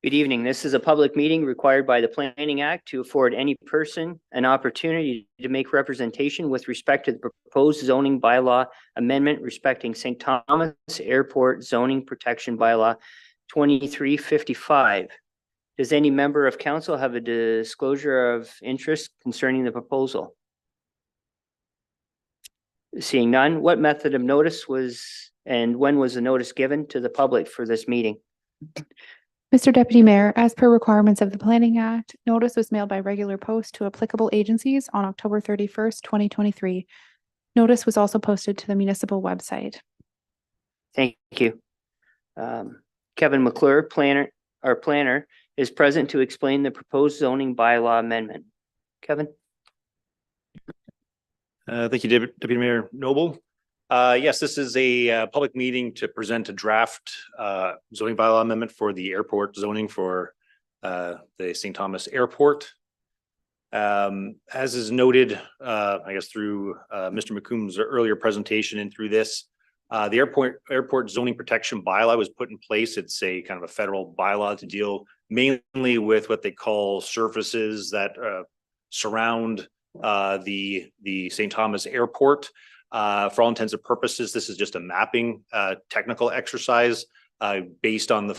Good evening. This is a public meeting required by the Planning Act to afford any person an opportunity to make representation with respect to the proposed zoning bylaw amendment respecting St. Thomas Airport Zoning Protection Bylaw 2355. Does any member of council have a disclosure of interest concerning the proposal? Seeing none, what method of notice was and when was the notice given to the public for this meeting? Mr. Deputy Mayor, as per requirements of the Planning Act, notice was mailed by regular post to applicable agencies on October 31st, 2023. Notice was also posted to the municipal website. Thank you. Kevin McClure, our planner, is present to explain the proposed zoning bylaw amendment. Kevin? Thank you, Deputy Mayor Noble. Yes, this is a public meeting to present a draft zoning bylaw amendment for the airport zoning for the St. Thomas Airport. As is noted, I guess through Mr. McComb's earlier presentation and through this, the airport zoning protection bylaw was put in place. It's a kind of a federal bylaw to deal mainly with what they call surfaces that surround the St. Thomas Airport. For all intents and purposes, this is just a mapping technical exercise based on the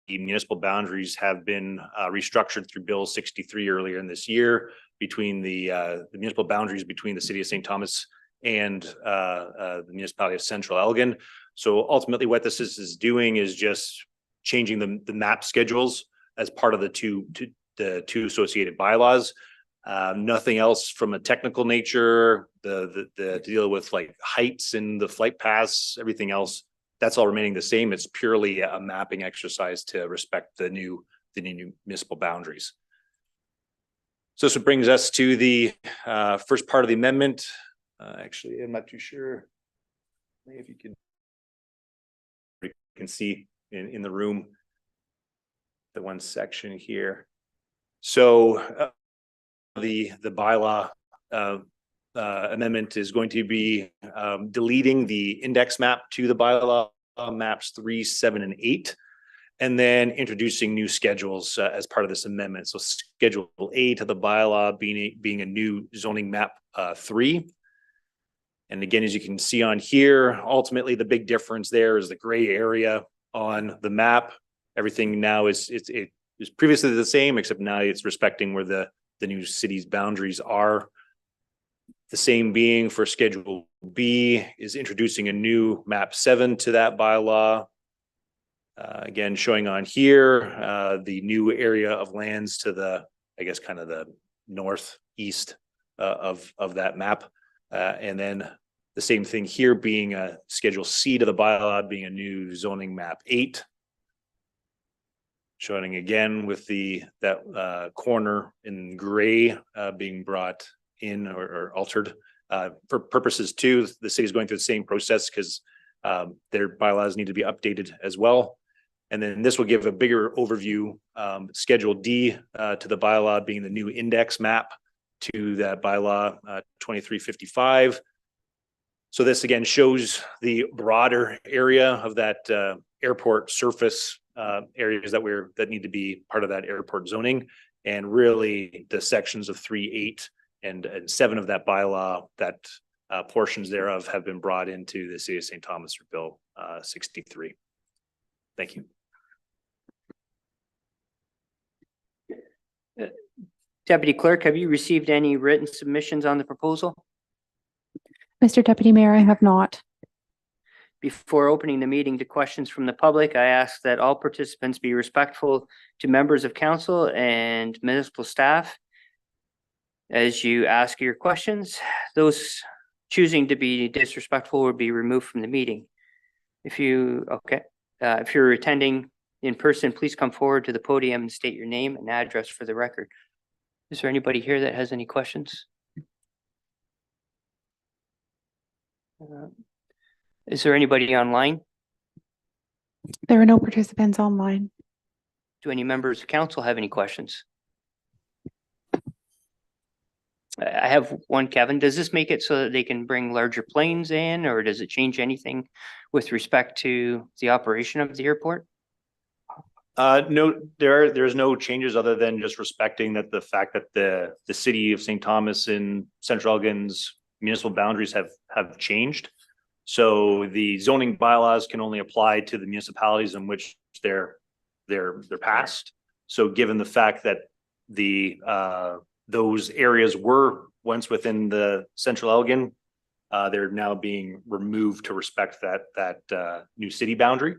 municipal boundaries have been restructured through Bill 63 earlier in this year between the municipal boundaries between the city of St. Thomas and the municipality of Central Elgin. So ultimately what this is doing is just changing the map schedules as part of the two associated bylaws. Nothing else from a technical nature, to deal with like heights and the flight paths, everything else, that's all remaining the same. It's purely a mapping exercise to respect the new municipal boundaries. So this brings us to the first part of the amendment. Actually, I'm not too sure if you can see in the room the one section here. So the bylaw amendment is going to be deleting the index map to the bylaw maps 3, 7, and 8, and then introducing new schedules as part of this amendment. So Schedule A to the bylaw being a new zoning map 3. And again, as you can see on here, ultimately the big difference there is the gray area on the map. Everything now is previously the same, except now it's respecting where the new city's boundaries are. The same being for Schedule B is introducing a new map 7 to that bylaw. Again, showing on here, the new area of lands to the, I guess, kind of the northeast of that map. And then the same thing here being a Schedule C to the bylaw being a new zoning map 8. Showing again with that corner in gray being brought in or altered for purposes too. The city is going through the same process because their bylaws need to be updated as well. And then this will give a bigger overview. Schedule D to the bylaw being the new index map to that bylaw 2355. So this again shows the broader area of that airport surface areas that need to be part of that airport zoning, and really the sections of 3, 8, and 7 of that bylaw, that portions thereof have been brought into the city of St. Thomas through Bill 63. Thank you. Deputy Clerk, have you received any written submissions on the proposal? Mr. Deputy Mayor, I have not. Before opening the meeting to questions from the public, I ask that all participants be respectful to members of council and municipal staff. As you ask your questions, those choosing to be disrespectful will be removed from the meeting. If you're attending in person, please come forward to the podium and state your name and address for the record. Is there anybody here that has any questions? Is there anybody online? There are no participants online. Do any members of council have any questions? I have one, Kevin. Does this make it so that they can bring larger planes in, or does it change anything with respect to the operation of the airport? No, there's no changes other than just respecting that the fact that the city of St. Thomas in Central Elgin's municipal boundaries have changed. So the zoning bylaws can only apply to the municipalities in which they're passed. So given the fact that those areas were once within the Central Elgin, they're now being removed to respect that new city boundary.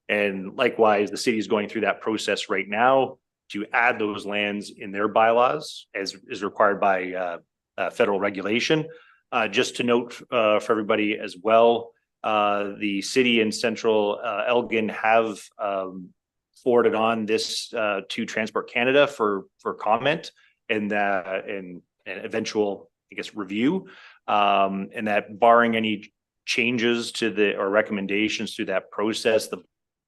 And likewise, the city is going through that process right now to add those lands in their bylaws as is required by federal regulation. Just to note for everybody as well, the city and Central Elgin have forwarded on this to Transport Canada for comment and eventual, I guess, review, and that barring any changes to or recommendations through that process, the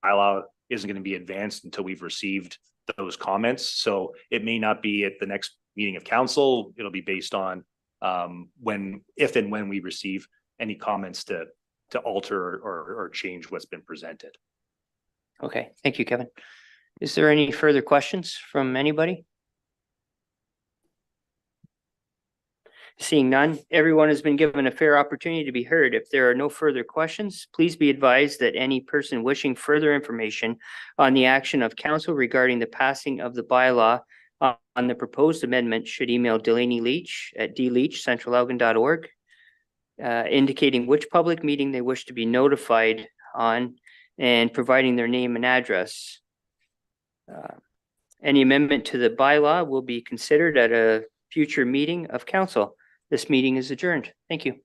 bylaw isn't going to be advanced until we've received those comments. So it may not be at the next meeting of council. It'll be based on if and when we receive any comments to alter or change what's been presented. Okay, thank you, Kevin. Is there any further questions from anybody? Seeing none, everyone has been given a fair opportunity to be heard. If there are no further questions, please be advised that any person wishing further information on the action of council regarding the passing of the bylaw on the proposed amendment should email Delaney Leach at dleach@centralalgin.org, indicating which public meeting they wish to be notified on and providing their name and address. Any amendment to the bylaw will be considered at a future meeting of council. This meeting is adjourned. Thank you.